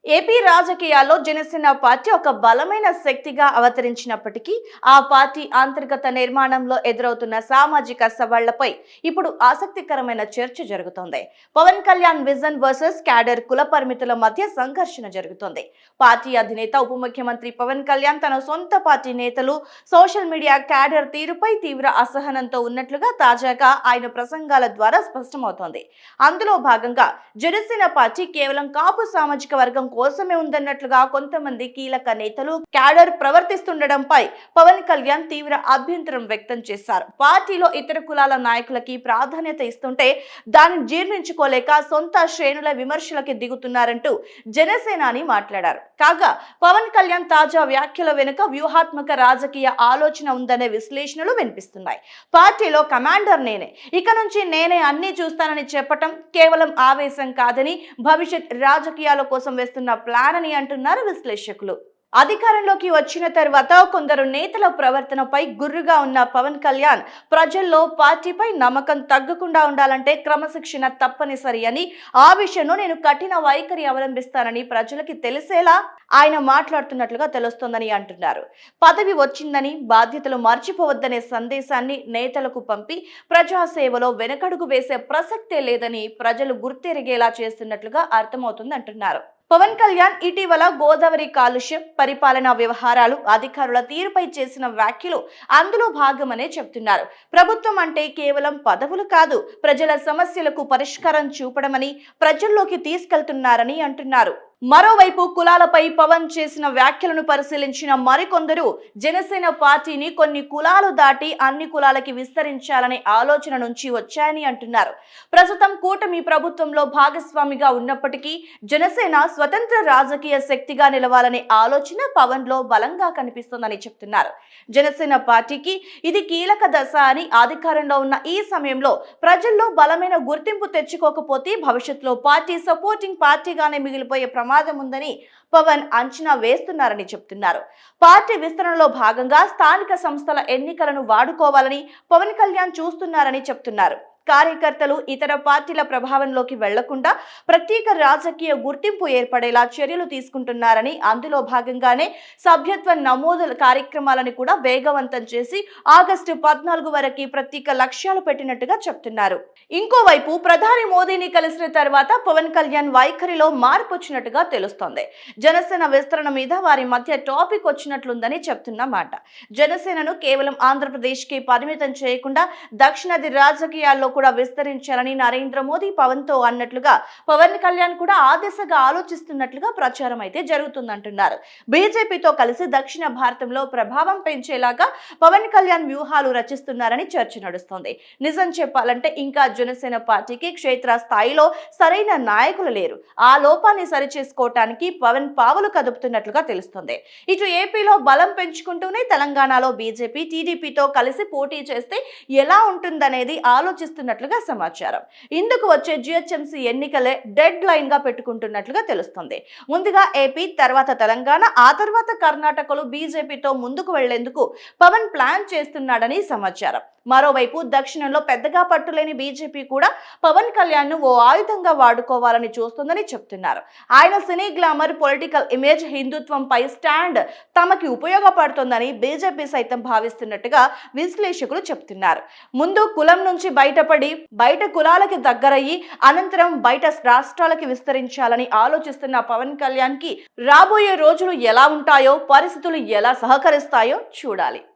AP రాజకీయాల్లో Janasena party ఒక బలమైన శక్తిగా అవతరించినప్పటికీ ఆ పార్టీ అంతర్గత నిర్మాణంలో ఎదురవుతున్న సామాజిక సవాళ్లపై ఇప్పుడు ఆసక్తికరమైన చర్చ జరుగుతోంది. Pawan Kalyan vision versus cadre కుల పరిమితుల మధ్య సంఘర్షణ జరుగుతోంది. పార్టీ అధినేత ఉప ముఖ్యమంత్రి పవన్ కళ్యాణ్ తన సొంత పార్టీ నేతలు సోషల్ మీడియా క్యాడర్ తీరుపై తీవ్ర అసహనంతో ఉన్నట్లుగా తాజాగా ఆయన ప్రసంగాల ద్వారా స్పష్టమవుతోంది. అందులో భాగంగా జనసేన పార్టీ కేవలం కాపు సామాజిక వర్గం కోసమే ఉందన్నట్లుగా కొంతమంది కీలక నేతలు క్యాడర్ ప్రవర్తిస్తుండడంపై పవన్ కళ్యాణ్ తీవ్ర అభ్యంతరం వ్యక్తం చేశారు. పార్టీలో ఇతర కులాల నాయకులకి ప్రాధాన్యత ఇస్తుంటే దాన్ని జీర్ణించుకోలేక సొంత శ్రేణుల విమర్శలకి దిగుతున్నారంటూ జనసేనాని మాట్లాడారు. కాగా పవన్ కళ్యాణ్ తాజా వ్యాఖ్యల వెనుక వ్యూహాత్మక రాజకీయ ఆలోచన ఉందనే విశ్లేషణలు వినిపిస్తున్నాయి. పార్టీలో కమాండర్ నేనే, ఇక నుంచి నేనే అన్ని చూస్తానని చెప్పటం కేవలం ఆవేశం కాదని భవిష్యత్ రాజకీయాల కోసం వేస్తున్న ప్లాన్ అని అంటున్నారు విశ్లేషకులు. అధికారంలోకి వచ్చిన తర్వాత కొందరు నేతల ప్రవర్తనపై గుర్రుగా ఉన్న పవన్ కళ్యాణ్ ప్రజల్లో పార్టీపై నమ్మకం తగ్గకుండా ఉండాలంటే క్రమశిక్షణ తప్పనిసరి అని, ఆ విషయంలో నేను కఠిన వైఖరి అవలంబిస్తానని ప్రజలకి తెలిసేలా ఆయన మాట్లాడుతున్నట్లుగా తెలుస్తోందని అంటున్నారు. పదవి వచ్చిందని బాధ్యతలు మర్చిపోవద్దనే సందేశాన్ని నేతలకు పంపి ప్రజాసేవలో వెనకడుగు వేసే ప్రసక్తే లేదని ప్రజలు గుర్తెరిగేలా చేస్తున్నట్లుగా అర్థమవుతుంది అంటున్నారు. పవన్ కళ్యాణ్ ఇటీవల గోదావరి కాలుష్యం, పరిపాలనా వ్యవహారాలు, అధికారుల తీరుపై చేసిన వ్యాఖ్యలు అందులో భాగమనే చెప్తున్నారు. ప్రభుత్వం అంటే కేవలం పదవులు కాదు, ప్రజల సమస్యలకు పరిష్కారం చూపడమని ప్రజల్లోకి తీసుకెళ్తున్నారని అంటున్నారు. మరోవైపు కులాలపై పవన్ చేసిన వ్యాఖ్యలను పరిశీలించిన మరికొందరు జనసేన పార్టీని కొన్ని కులాలు దాటి అన్ని కులాలకి విస్తరించాలనే ఆలోచన నుంచి వచ్చాయని అంటున్నారు. ప్రస్తుతం కూటమి ప్రభుత్వంలో భాగస్వామిగా ఉన్నప్పటికీ జనసేన స్వతంత్ర రాజకీయ శక్తిగా నిలవాలనే ఆలోచన పవన్ లో బలంగా కనిపిస్తోందని చెప్తున్నారు. జనసేన పార్టీకి ఇది కీలక దశ అని, అధికారంలో ఉన్న ఈ సమయంలో ప్రజల్లో బలమైన గుర్తింపు తెచ్చుకోకపోతే భవిష్యత్తులో పార్టీ సపోర్టింగ్ పార్టీగానే మిగిలిపోయే ప్రమాదం ఉందని పవన్ అంచనా వేస్తున్నారని చెప్తున్నారు. పార్టీ విస్తరణలో భాగంగా స్థానిక సంస్థల ఎన్నికలను వాడుకోవాలని పవన్ కళ్యాణ్ చూస్తున్నారని చెప్తున్నారు. కార్యకర్తలు ఇతర పార్టీల ప్రభావంలోకి వెళ్లకుండా ప్రత్యేక రాజకీయ గుర్తింపు ఏర్పడేలా చర్యలు తీసుకుంటున్నారని, అందులో భాగంగానే సభ్యత్వ నమోదు కార్యక్రమాలను కూడా వేగవంతం చేసి ఆగస్టు 14 వరకు ప్రత్యేక లక్ష్యాలు పెట్టినట్టుగా చెప్తున్నారు. ఇంకోవైపు ప్రధాని మోదీని కలిసిన తర్వాత పవన్ కళ్యాణ్ వైఖరిలో మార్పు వచ్చినట్టుగా తెలుస్తోంది. జనసేన విస్తరణ మీద వారి మధ్య టాపిక్ వచ్చినట్లుందని చెప్తున్నమాట. జనసేనను కేవలం ఆంధ్రప్రదేశ్ కి పరిమితం చేయకుండా దక్షిణాది రాజకీయాల్లో కూడా విస్తరించాలని నరేంద్ర మోదీ పవన్ తో అన్నట్లుగా పవన్ కళ్యాణ్ కూడా ఆ దిశగా ఆలోచిస్తున్నట్లుగా ప్రచారం అయితే జరుగుతుందంటున్నారు. బీజేపీతో కలిసి దక్షిణ భారతంలో ప్రభావం పెంచేలాగా పవన్ కళ్యాణ్ వ్యూహాలు రచిస్తున్నారని చర్చ నడుస్తోంది. నిజం చెప్పాలంటే ఇంకా జనసేన పార్టీకి క్షేత్ర స్థాయిలో సరైన నాయకులు లేరు. ఆ లోపాన్ని సరిచేసుకోవటానికి పవన్ పావులు కదుపుతున్నట్లుగా తెలుస్తోంది. ఇటు ఏపీలో బలం పెంచుకుంటూనే తెలంగాణలో బీజేపీ టీడీపీతో కలిసి పోటీ చేస్తే ఎలా ఉంటుందనేది ఆలోచిస్తున్నట్లుగా సమాచారం. ఇందుకు వచ్చే జిహెచ్ఎంసీ ఎన్నికలే డెడ్ లైన్ గా పెట్టుకుంటున్నట్లుగా తెలుస్తుంది. ముందుగా ఏపీ, తర్వాత తెలంగాణ, ఆ తర్వాత కర్ణాటకలో బీజేపీతో ముందుకు వెళ్లేందుకు పవన్ ప్లాన్ చేస్తున్నాడని సమాచారం. మరోవైపు దక్షిణంలో పెద్దగా పట్టులేని బీజేపీ కూడా పవన్ కళ్యాణ్ ను ఓ ఆయుధంగా వాడుకోవాలని చూస్తుందని చెప్తున్నారు. ఆయన సినీ గ్లామర్, పొలిటికల్ ఇమేజ్, హిందుత్వంపై స్టాండ్ తమకి ఉపయోగపడుతుందని బీజేపీ సైతం భావిస్తున్నట్టుగా విశ్లేషకులు చెప్తున్నారు. ముందు కులం నుంచి బయటపడి బయట కులాలకి దగ్గరయ్యి అనంతరం బయట రాష్ట్రాలకి విస్తరించాలని ఆలోచిస్తున్న పవన్ కళ్యాణ్ కి రాబోయే రోజులు ఎలా ఉంటాయో, పరిస్థితులు ఎలా సహకరిస్తాయో చూడాలి.